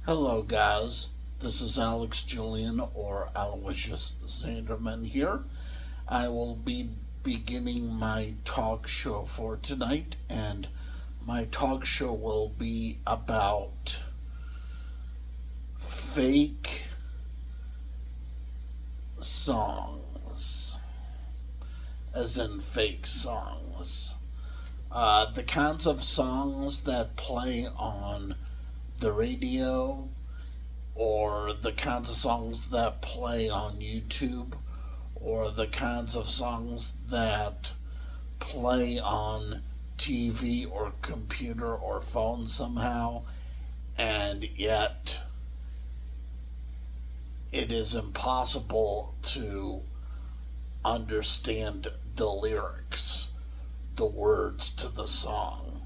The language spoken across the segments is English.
Hello, guys. This is Alex Julian or Aloysius Zanderman here. I will be beginning my talk show for tonight, and my talk show will be about fake songs, as in fake songs. The kinds of songs that play on the radio or the kinds of songs that play on YouTube, or the kinds of songs that play on TV or computer or phone somehow, and yet it is impossible to understand the lyrics, the words to the song.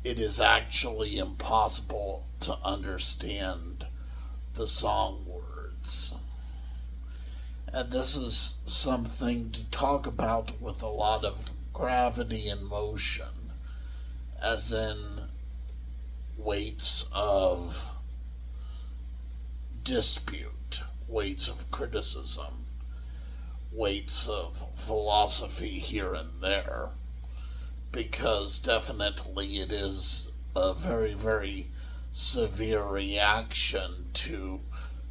It is actually impossible to understand the song words. And this is something to talk about with a lot of gravity and motion, as in weights of dispute, weights of criticism, weights of philosophy here and there, because definitely it is a very, very severe reaction to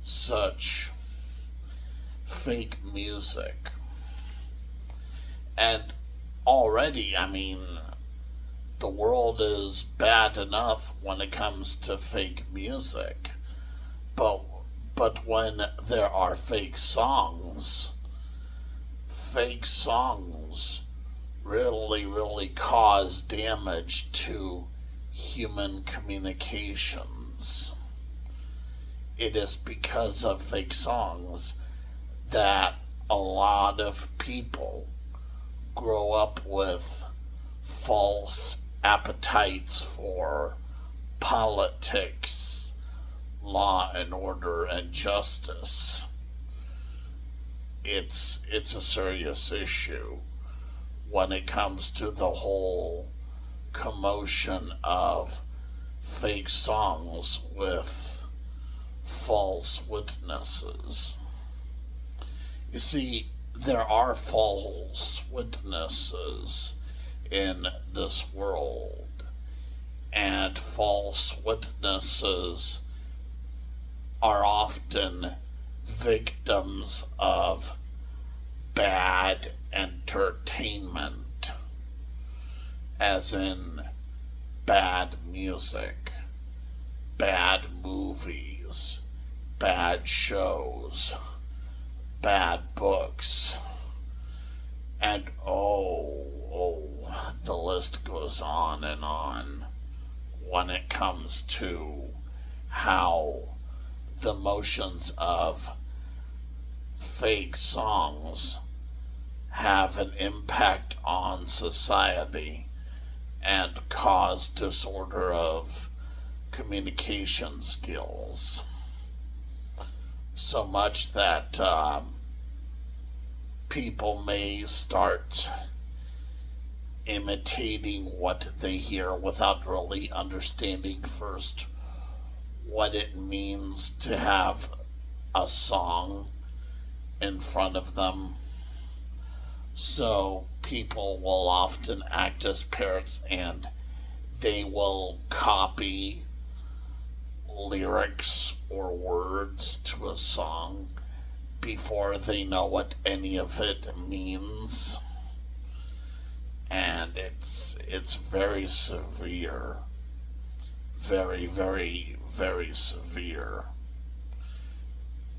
such fake music. And already, the world is bad enough when it comes to fake music, but when there are fake songs really, really cause damage to human communications. It is because of fake songs that a lot of people grow up with false appetites for politics, law and order, and justice. It's a serious issue when it comes to the whole commotion of fake songs with false witnesses. You see, there are false witnesses in this world, and false witnesses are often victims of bad entertainment, as in bad music, bad movies, bad shows, bad books, and the list goes on and on when it comes to how the motions of fake songs have an impact on society and cause disorder of communication skills. So much that people may start imitating what they hear without really understanding first what it means to have a song in front of them. So people will often act as parrots, and they will copy lyrics or words to a song before they know what any of it means. And it's very severe. Very, very, very severe.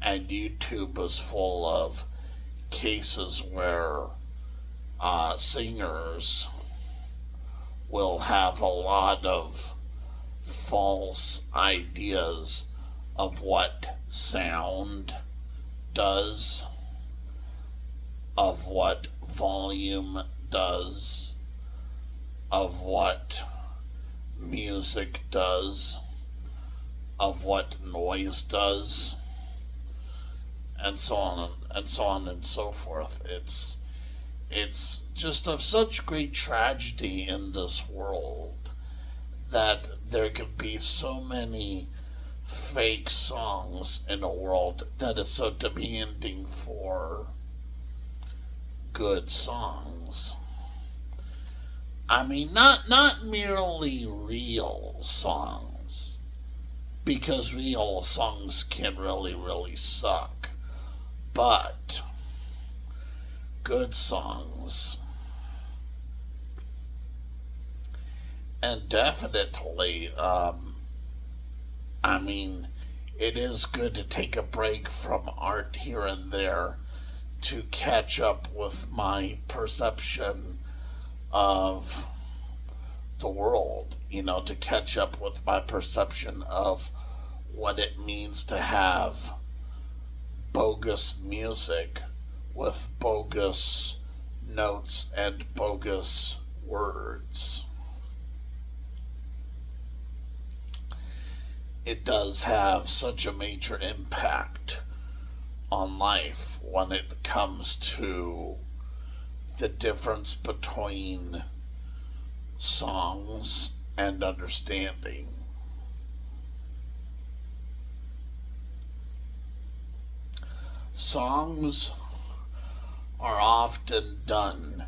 And YouTube is full of cases where singers will have a lot of false ideas of what sound does, of what volume does, of what music does, of what noise does, and so on and so on and so forth. It's just of such great tragedy in this world that there could be so many fake songs in a world that is so demanding for good songs. I mean, not merely real songs, because real songs can really, really suck, but good songs. And definitely, I mean, it is good to take a break from art here and there to catch up with my perception of the world, to catch up with my perception of what it means to have bogus music with bogus notes and bogus words. It does have such a major impact on life when it comes to the difference between songs and understanding. Songs are often done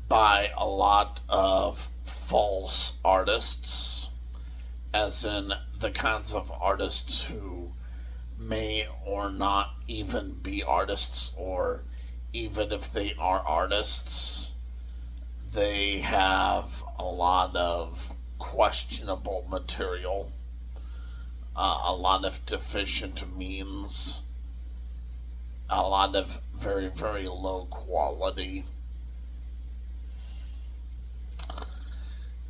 by a lot of false artists, as in the kinds of artists who may or not even be artists, or even if they are artists, they have a lot of questionable material, a lot of deficient means, a lot of very, very low quality.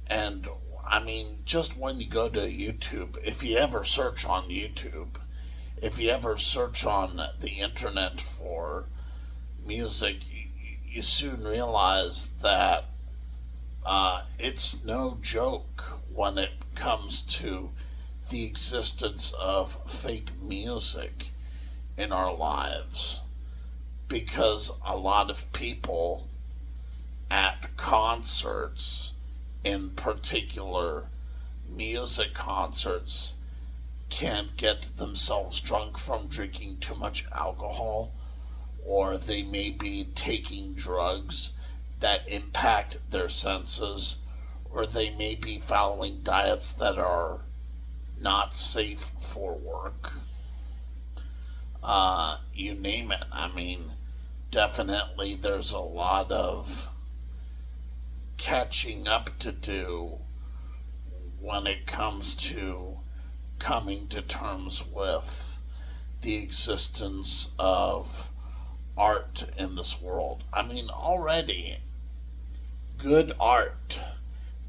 And I mean, just when you go to YouTube, if you ever search on YouTube, if you ever search on the internet for music, you soon realize that it's no joke when it comes to the existence of fake music in our lives, because a lot of people at concerts, in particular music concerts, can't get themselves drunk from drinking too much alcohol, or they may be taking drugs that impact their senses, or they may be following diets that are not safe for work. You name it. I mean, definitely there's a lot of catching up to do when it comes to coming to terms with the existence of art in this world. I mean, already, good art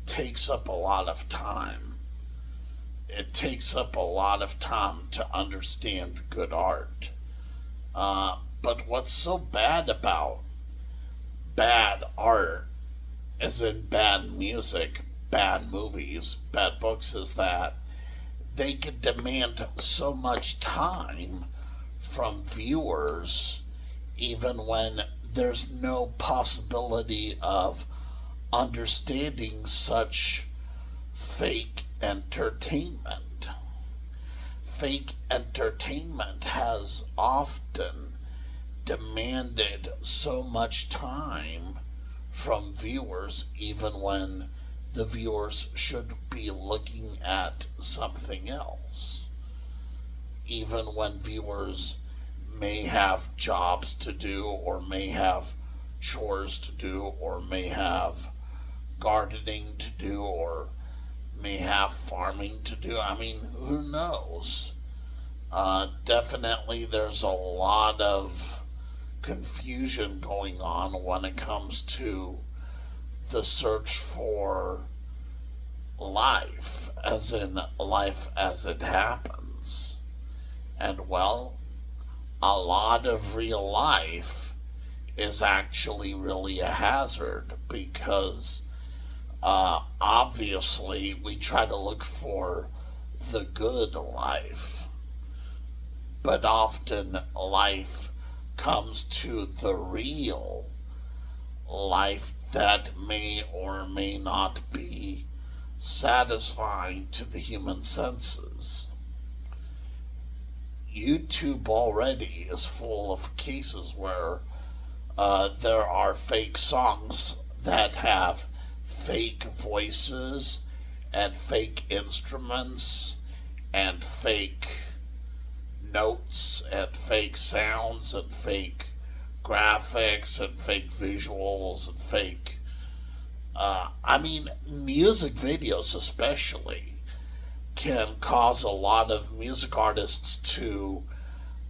takes up a lot of time. It takes up a lot of time to understand good art. But what's so bad about bad art, as in bad music, bad movies, bad books, is that they can demand so much time from viewers, even when there's no possibility of understanding such fake entertainment. Fake entertainment has often demanded so much time from viewers, even when the viewers should be looking at something else. Even when viewers may have jobs to do, or may have chores to do, or may have gardening to do, or may have farming to do. I mean, who knows? Definitely there's a lot of confusion going on when it comes to the search for life, as in life as it happens. And well, a lot of real life is actually really a hazard, because obviously we try to look for the good life, but often life comes to the real life that may or may not be satisfying to the human senses. YouTube already is full of cases where there are fake songs that have fake voices and fake instruments and fake notes and fake sounds and fake graphics and fake visuals and fake music videos especially can cause a lot of music artists to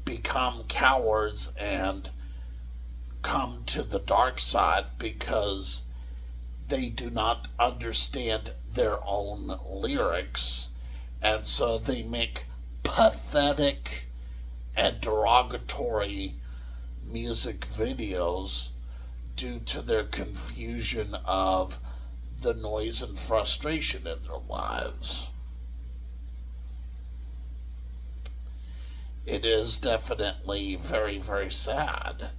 become cowards and come to the dark side because they do not understand their own lyrics, and so they make pathetic and derogatory music videos due to their confusion of the noise and frustration in their lives. It is definitely very, very sad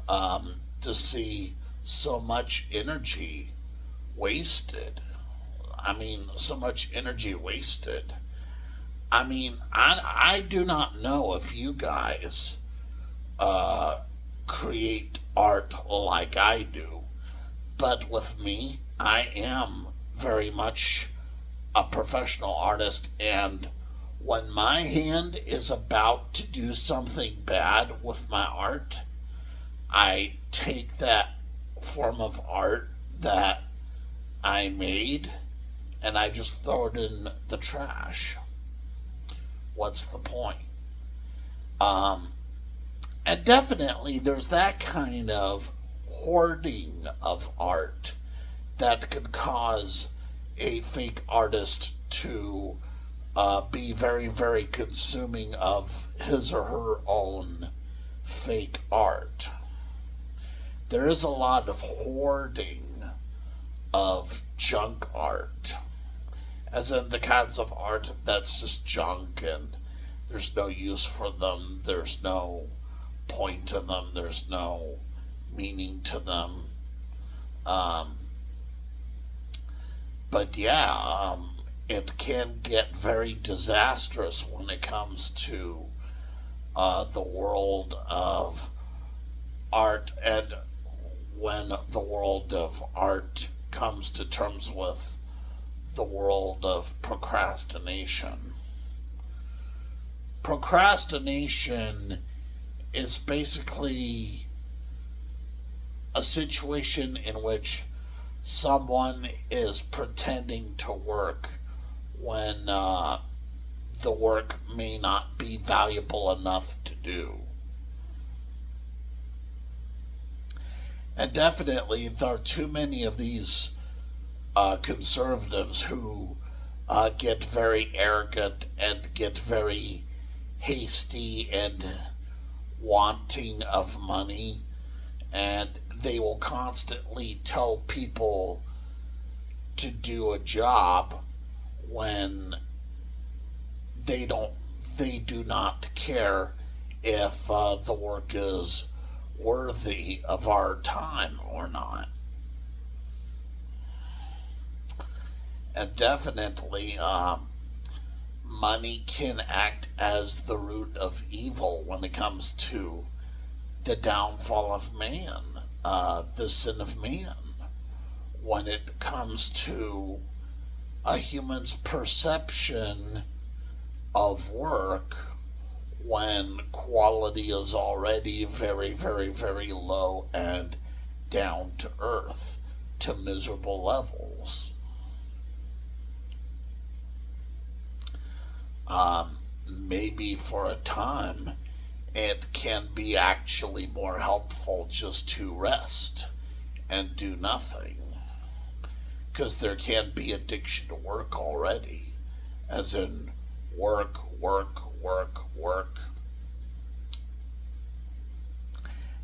to see so much energy wasted. So much energy wasted. I do not know if you guys create art like I do, but with me, I am very much a professional artist, and when my hand is about to do something bad with my art, I take that form of art that I made and I just throw it in the trash. What's the point? And definitely there's that kind of hoarding of art that can cause a fake artist to be very, very consuming of his or her own fake art. There is a lot of hoarding of junk art, as in the kinds of art that's just junk and there's no use for them, there's no point to them, there's no meaning to them. But yeah, it can get very disastrous when it comes to the world of art, and when the world of art comes to terms with the world of procrastination. Procrastination is basically a situation in which someone is pretending to work when the work may not be valuable enough to do. And definitely, there are too many of these conservatives who get very arrogant and get very hasty and wanting of money, and they will constantly tell people to do a job when they do not care if the work is worthy of our time or not. And definitely, money can act as the root of evil when it comes to the downfall of man, the sin of man. When it comes to a human's perception of work, when quality is already very, very, very low and down to earth, to miserable levels. Maybe for a time, it can be actually more helpful just to rest and do nothing. Because there can be addiction to work already, as in work.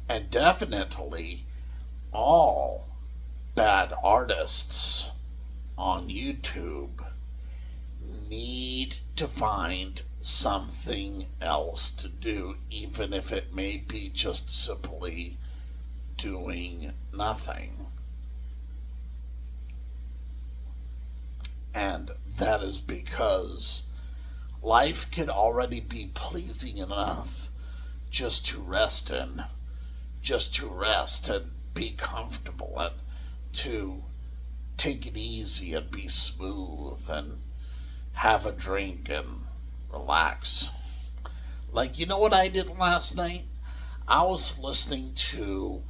And definitely, all bad artists on YouTube need to find something else to do, even if it may be just simply doing nothing. And that is because, life could already be pleasing enough just to rest in, just to rest and be comfortable and to take it easy and be smooth and have a drink and relax. Like, you know what I did last night? I was listening to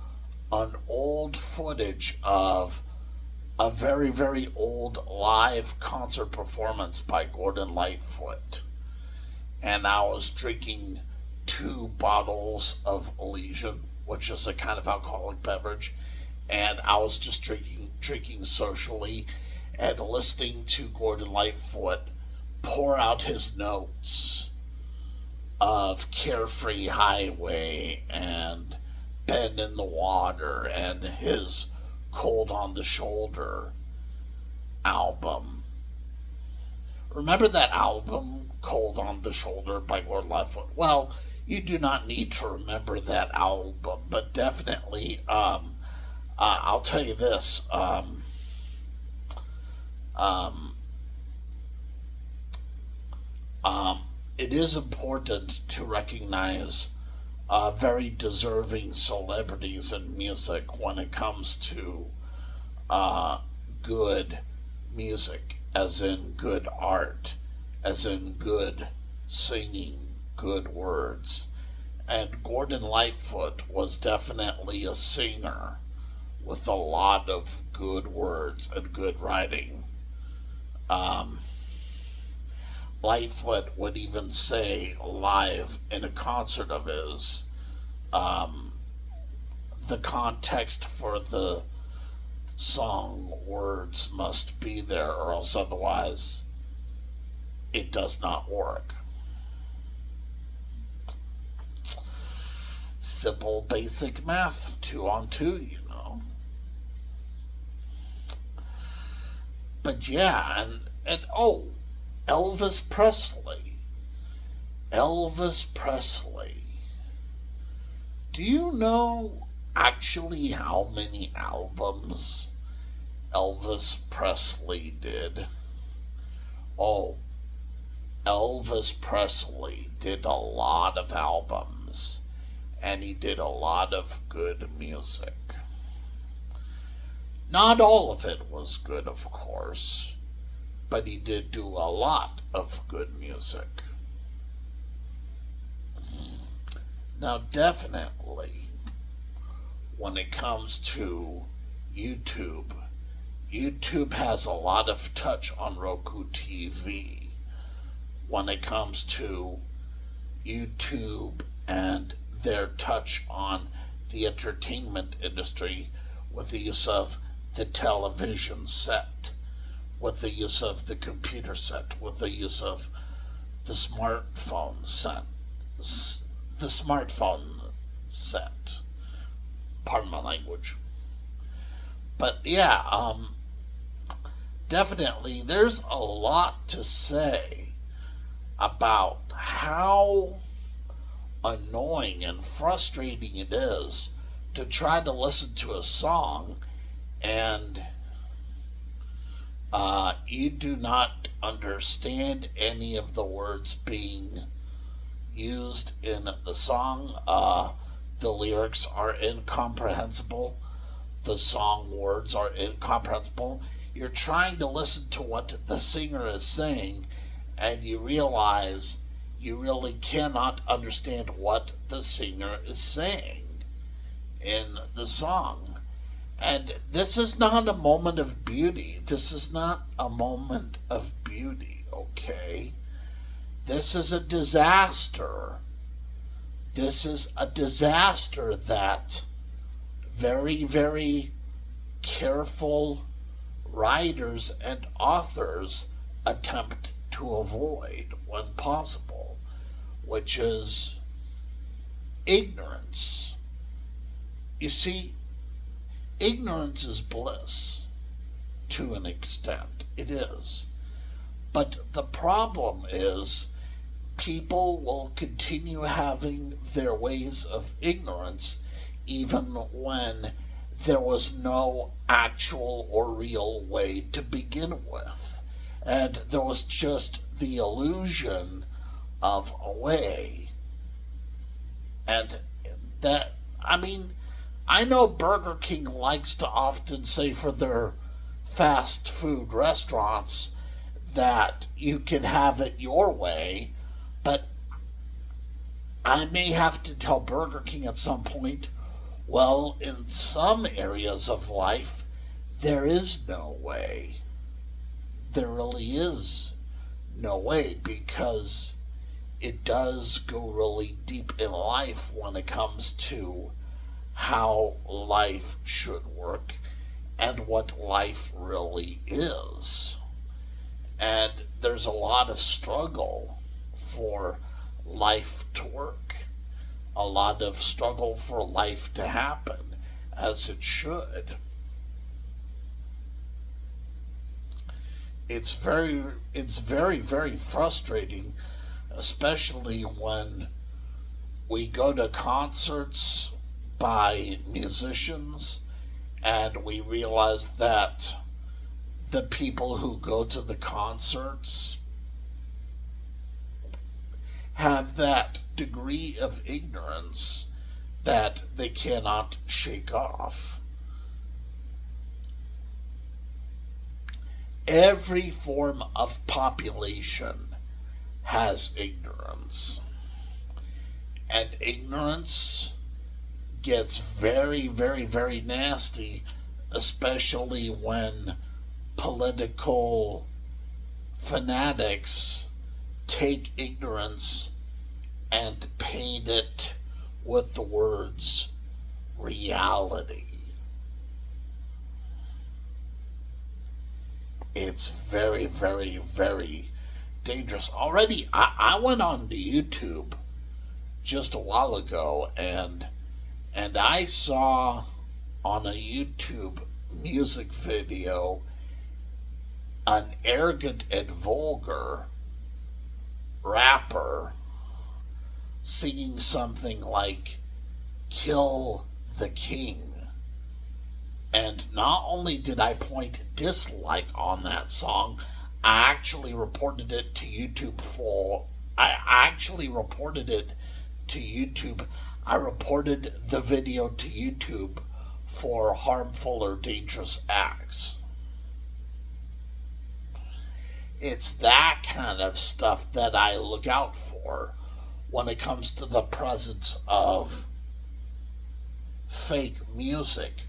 an old footage of a very, very old live concert performance by Gordon Lightfoot. And I was drinking 2 bottles of Elysian, which is a kind of alcoholic beverage. And I was just drinking socially and listening to Gordon Lightfoot pour out his notes of Carefree Highway and Bend in the Water and his Cold on the Shoulder album. Remember that album, Cold on the Shoulder by Gordon Lightfoot? Well, you do not need to remember that album, but definitely, I'll tell you this, it is important to recognize very deserving celebrities in music when it comes to good music, as in good art, as in good singing, good words. And Gordon Lightfoot was definitely a singer with a lot of good words and good writing. Lightfoot would even say live in a concert of his, the context for the song words must be there, or else otherwise it does not work. Simple, basic math, 2 on 2, you know. But yeah, and oh, Elvis Presley. Elvis Presley. Do you know actually how many albums Elvis Presley did? Oh, Elvis Presley did a lot of albums, and he did a lot of good music. Not all of it was good, of course, but he did do a lot of good music. Now, definitely, when it comes to YouTube, YouTube has a lot of touch on Roku TV. When it comes to YouTube and their touch on the entertainment industry with the use of the television set, with the use of the computer set, with the use of the smartphone set, pardon my language. But yeah, definitely there's a lot to say about how annoying and frustrating it is to try to listen to a song and you do not understand any of the words being used in the song. The lyrics are incomprehensible. The song words are incomprehensible. You're trying to listen to what the singer is saying, and you realize you really cannot understand what the singer is saying in the song. And this is not a moment of beauty. This is not a moment of beauty, okay? This is a disaster. This is a disaster that very, very careful writers and authors attempt to avoid when possible, which is ignorance. You see, ignorance is bliss to an extent. It is. But the problem is people will continue having their ways of ignorance even when there was no actual or real way to begin with. And there was just the illusion of a way. And that, I mean, I know Burger King likes to often say for their fast food restaurants that you can have it your way, but I may have to tell Burger King at some point, well, in some areas of life, there is no way. There really is no way, because it does go really deep in life when it comes to how life should work and what life really is. And there's a lot of struggle for life to work, a lot of struggle for life to happen as it should. It's very, very frustrating, especially when we go to concerts by musicians and we realize that the people who go to the concerts have that degree of ignorance that they cannot shake off. Every form of population has ignorance. And ignorance gets very, very, very nasty, especially when political fanatics take ignorance and paint it with the words reality. It's very, very, very dangerous. Already, I went on to YouTube just a while ago, and I saw on a YouTube music video an arrogant and vulgar rapper singing something like "Kill the King." And not only did I point dislike on that song, I actually reported it to YouTube I reported the video to YouTube for harmful or dangerous acts. It's that kind of stuff that I look out for when it comes to the presence of fake music,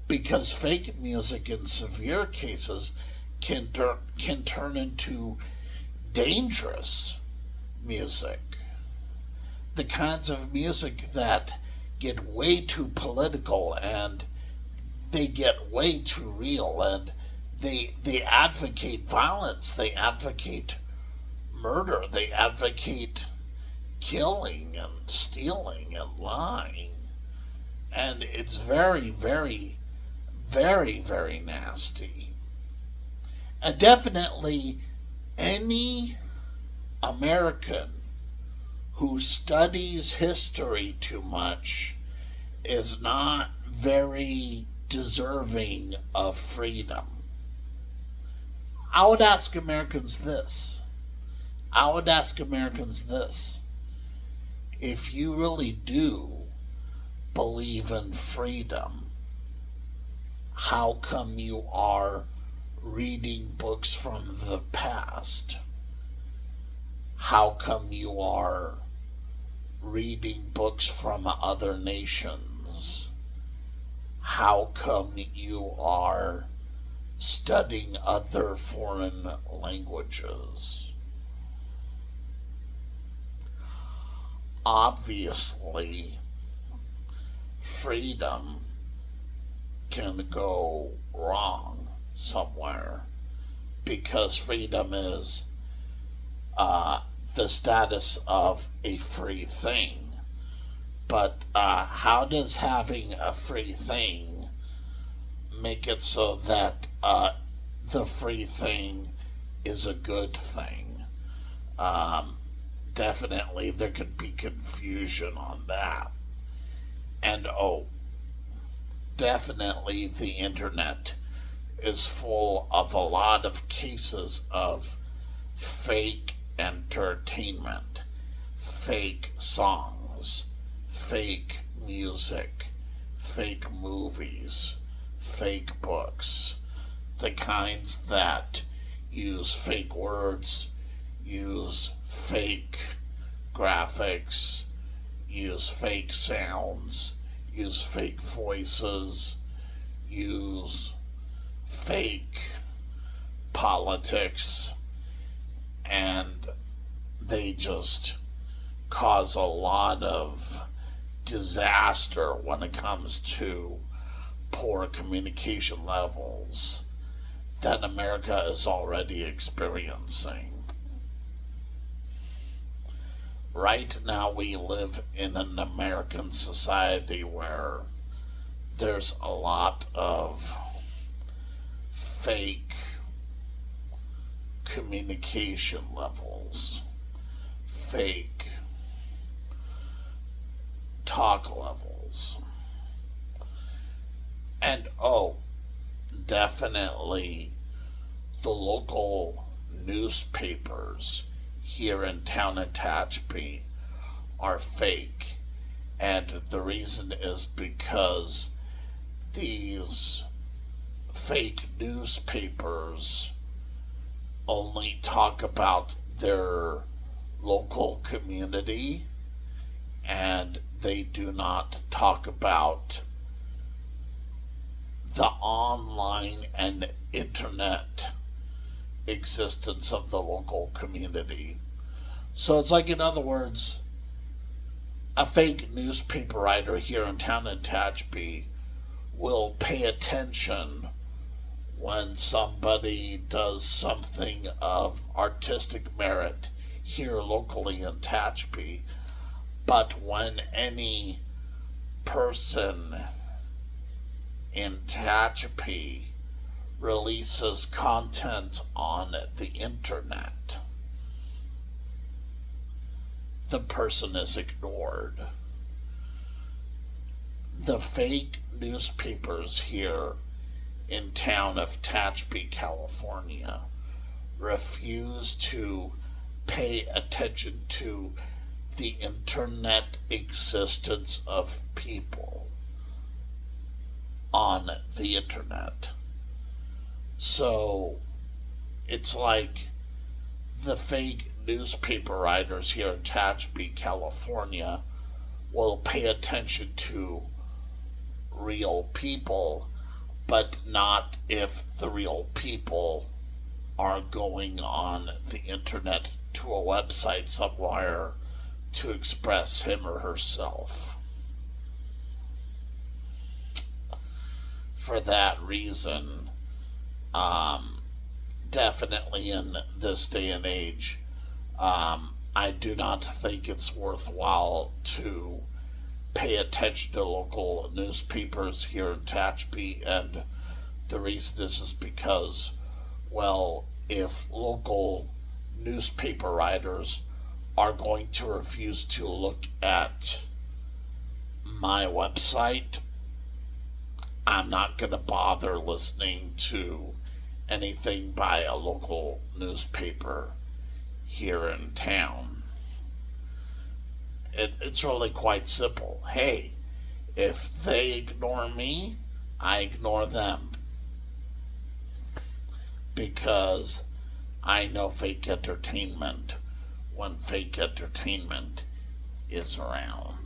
because fake music in severe cases can turn into dangerous music. The kinds of music that get way too political and they get way too real, and they advocate violence, they advocate murder, they advocate killing and stealing and lying. And it's very, very, very, very nasty. And definitely any American who studies history too much is not very deserving of freedom. I would ask Americans this. If you really do believe in freedom, how come you are reading books from the past? How come you are reading books from other nations? How come you are studying other foreign languages? Obviously, freedom can go wrong somewhere, because freedom is the status of a free thing. But how does having a free thing make it so that the free thing is a good thing? Definitely there could be confusion on that. And definitely the internet is full of a lot of cases of fake entertainment. fake songs, fake music, fake movies, fake books, the kinds that use fake words, use fake graphics, use fake sounds, use fake voices, use fake politics, and they just cause a lot of disaster when it comes to poor communication levels that America is already experiencing. Right now, we live in an American society where there's a lot of fake communication levels, fake talk levels. And definitely the local newspapers here in town in Tehachapi are fake. And the reason is because these fake newspapers only talk about their local community, and they do not talk about the online and internet existence of the local community. So it's like, in other words, a fake newspaper writer here in town in Tehachapi will pay attention when somebody does something of artistic merit here locally in Tehachapi, but when any person in Tehachapi releases content on the internet, the person is ignored. The fake newspapers here in town of Tehachapi, California, refuse to pay attention to the internet existence of people on the internet. So it's like the fake newspaper writers here in Tehachapi, California will pay attention to real people, but not if the real people are going on the internet to a website somewhere to express him or herself. For that reason, definitely in this day and age, I do not think it's worthwhile to pay attention to local newspapers here in Tehachapi, and the reason is because, well, if local newspaper writers are going to refuse to look at my website, I'm not going to bother listening to anything by a local newspaper here in town. It's really quite simple. Hey, if they ignore me, I ignore them. Because I know fake entertainment when fake entertainment is around.